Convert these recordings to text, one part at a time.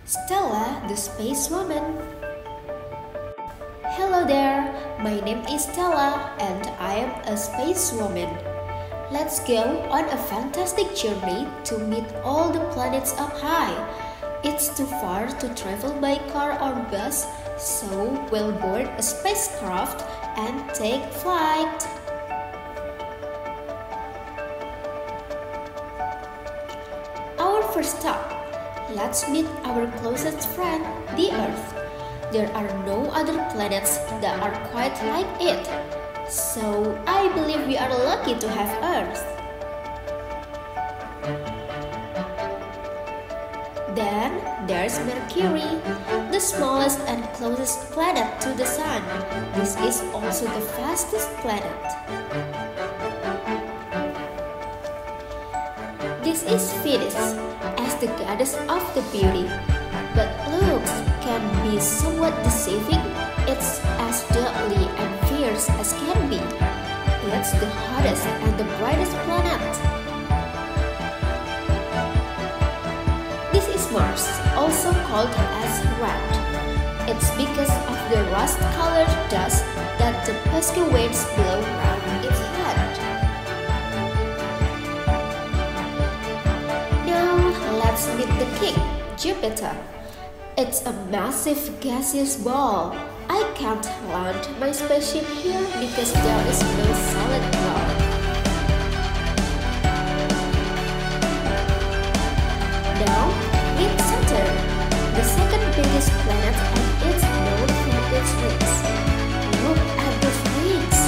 Stella, the Spacewoman. Hello there, my name is Stella and I am a spacewoman. Let's go on a fantastic journey to meet all the planets up high. It's too far to travel by car or bus, so we'll board a spacecraft and take flight. Our first stop. Let's meet our closest friend, the Earth. There are no other planets that are quite like it, so I believe we are lucky to have Earth. Then there's Mercury, the smallest and closest planet to the Sun. This is also the fastest planet. This is Venus, as the goddess of the beauty, but looks can be somewhat deceiving. It's as deadly and fierce as can be. It's the hottest and the brightest planet. This is Mars, also called as red. It's because of the rust-colored dust that the pesky winds blow around its head. Let's meet the king, Jupiter. It's a massive gaseous ball. I can't land my spaceship here because there is no solid ground. Now, meet Saturn, the second biggest planet, and it's known for its rings. Look at those rings.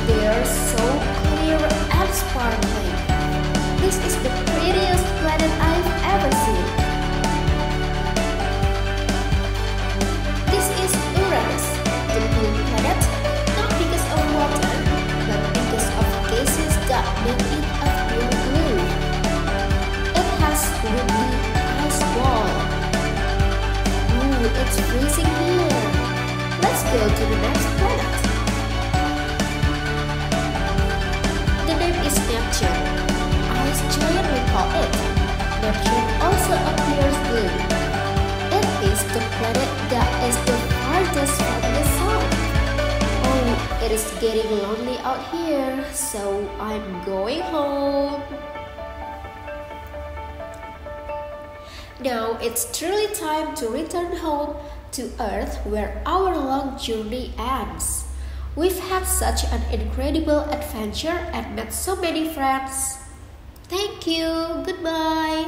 They are so clear and sparkling. This is the prettiest planet I've ever seen. This is Uranus, the blue planet, not because of water, but because of gases that make it a pure blue. It has windy ice wall. Ooh, it's freezing here. Let's go to the next planet. The name is Neptune. Ice giant we call it. Neptune also appears blue. It is the planet that is the farthest from the sun. Oh, it is getting lonely out here, so I'm going home. Now it's truly time to return home to Earth where our long journey ends. We've had such an incredible adventure and met so many friends. Thank you. Goodbye.